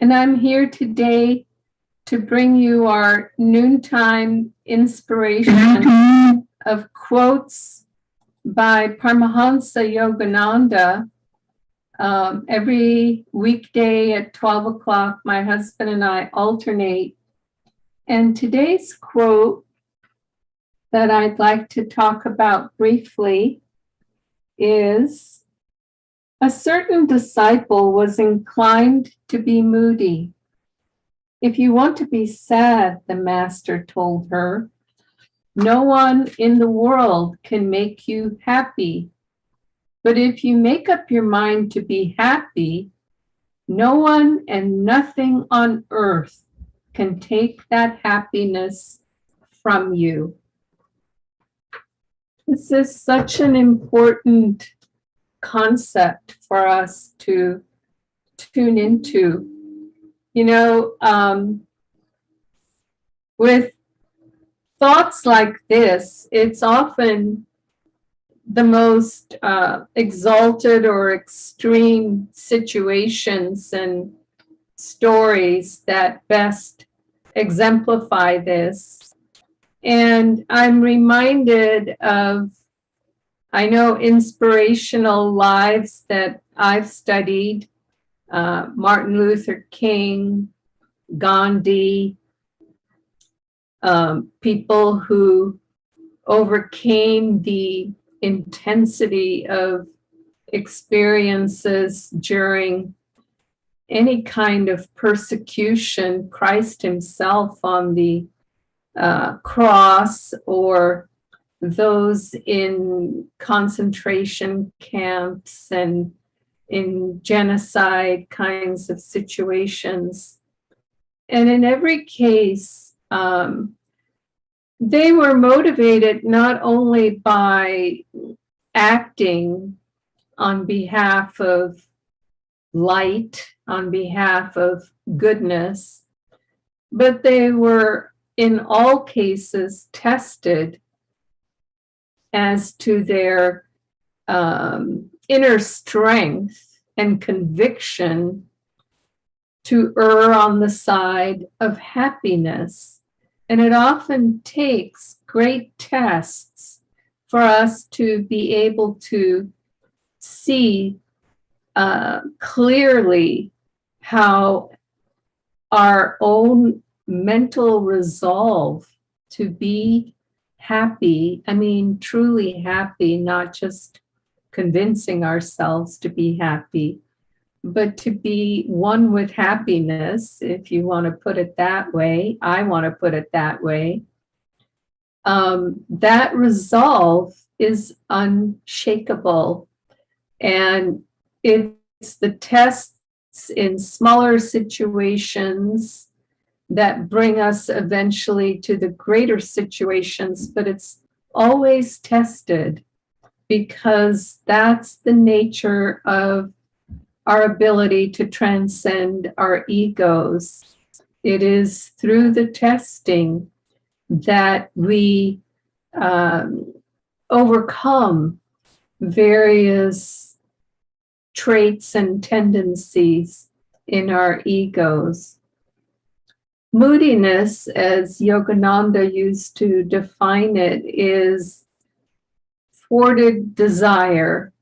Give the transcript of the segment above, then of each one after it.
And I'm here today to bring you our noontime inspiration of quotes by Paramhansa Yogananda. Every weekday at 12 o'clock, my husband and I alternate. And today's quote that I'd like to talk about briefly is, "A certain disciple was inclined to be moody. If you want to be sad, the master told her, no one in the world can make you happy. But if you make up your mind to be happy, no one and nothing on earth can take that happiness from you." This is such an important concept for us to tune into. You know, with thoughts like this, it's often the most exalted or extreme situations and stories that best exemplify this. And I'm reminded of, I know, inspirational lives that I've studied, Martin Luther King, Gandhi, people who overcame the intensity of experiences during any kind of persecution, Christ himself on the cross, or those in concentration camps and in genocide kinds of situations. And in every case, they were motivated not only by acting on behalf of light, on behalf of goodness, but they were in all cases tested as to their inner strength and conviction to err on the side of happiness. And it often takes great tests for us to be able to see clearly how our own mental resolve to be happy, I mean, truly happy, not just convincing ourselves to be happy, but to be one with happiness, if you want to put it that way. I want to put it that way. That resolve is unshakable. And it's the tests in smaller situations that bring us eventually to the greater situations, but it's always tested because that's the nature of our ability to transcend our egos. It is through the testing that we overcome various traits and tendencies in our egos. Moodiness, as Yogananda used to define it, is thwarted desire.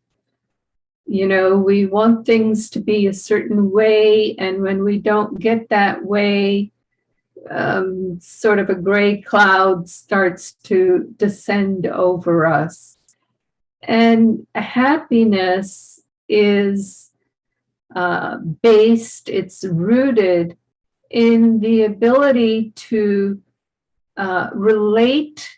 You know, we want things to be a certain way, and when we don't get that way, sort of a gray cloud starts to descend over us. And happiness is based, it's rooted in the ability to relate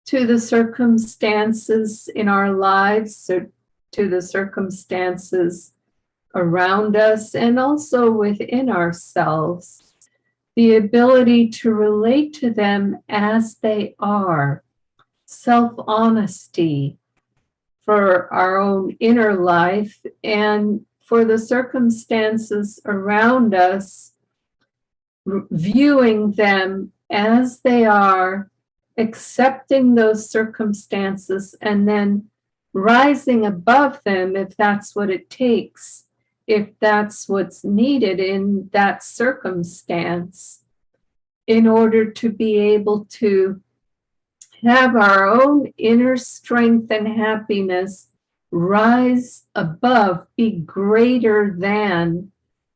to the circumstances in our lives, or to the circumstances around us, and also within ourselves. The ability to relate to them as they are. Self-honesty for our own inner life and for the circumstances around us, viewing them as they are, accepting those circumstances, and then rising above them if that's what it takes if that's what's needed in that circumstance, in order to be able to have our own inner strength and happiness rise above, be greater than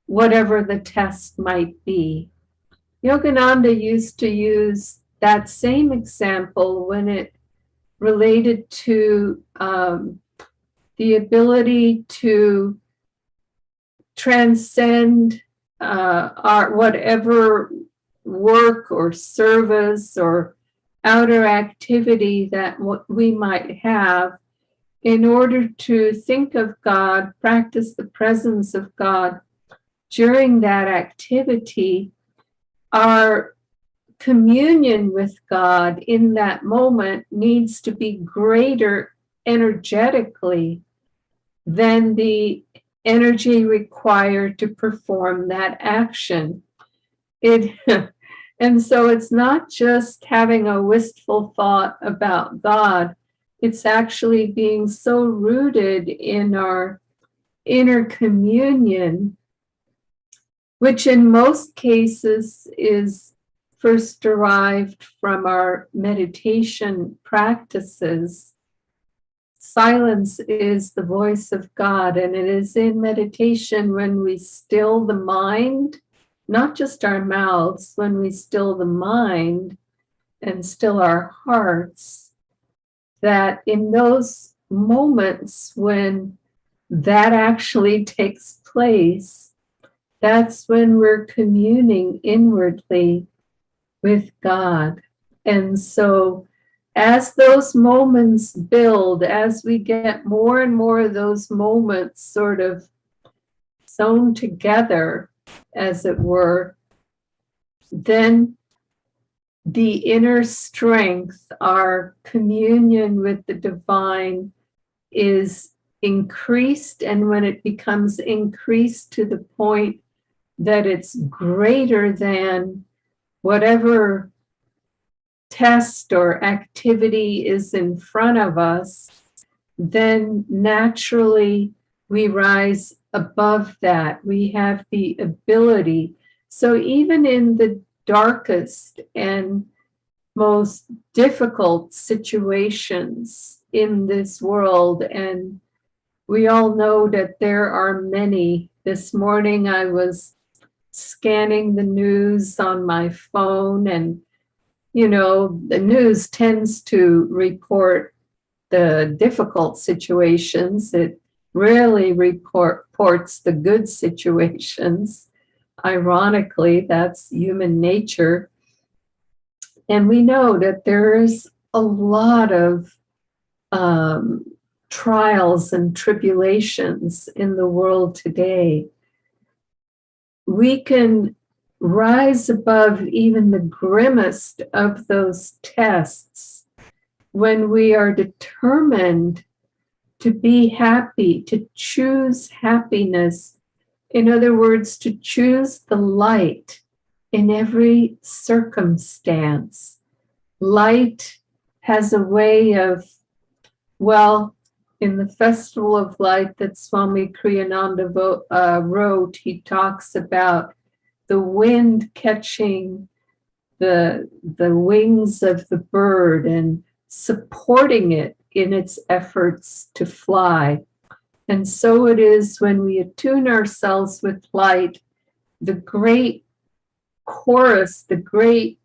whatever the test might be. Yogananda used to use that same example when it related to the ability to transcend our whatever work or service or outer activity that we might have, in order to think of God, practice the presence of God during that activity. Our communion with God in that moment needs to be greater energetically than the energy required to perform that action. And so it's not just having a wistful thought about God, it's actually being so rooted in our inner communion, which in most cases is first derived from our meditation practices. Silence is the voice of God, and it is in meditation when we still the mind, not just our mouths, when we still the mind and still our hearts, that in those moments when that actually takes place, that's when we're communing inwardly with God. And so as those moments build, as we get more and more of those moments sort of sewn together, as it were, then the inner strength, our communion with the divine, is increased. And when it becomes increased to the point that it's greater than whatever test or activity is in front of us, then naturally we rise above that. We have the ability. So even in the darkest and most difficult situations in this world, and we all know that there are many. This morning I was scanning the news on my phone, and the news tends to report the difficult situations. It rarely reports the good situations. Ironically, that's human nature. And we know that there is a lot of trials and tribulations in the world today. We can rise above even the grimmest of those tests when we are determined to be happy, to choose happiness. In other words, to choose the light in every circumstance. Light has a way of, in the Festival of Light that Swami Kriyananda wrote, he talks about the wind catching the wings of the bird and supporting it in its efforts to fly. And so it is when we attune ourselves with light, the great chorus, the great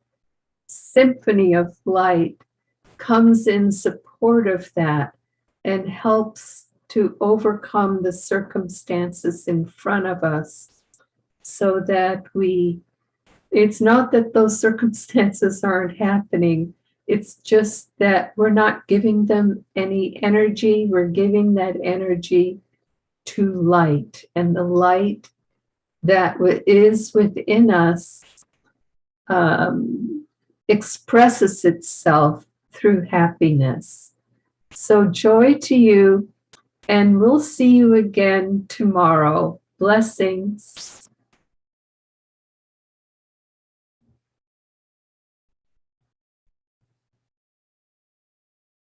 symphony of light comes in support of that and helps to overcome the circumstances in front of us, so that it's not that those circumstances aren't happening, it's just that we're not giving them any energy. We're giving that energy to light, and the light that is within us expresses itself through happiness. So joy to you, and we'll see you again tomorrow. Blessings.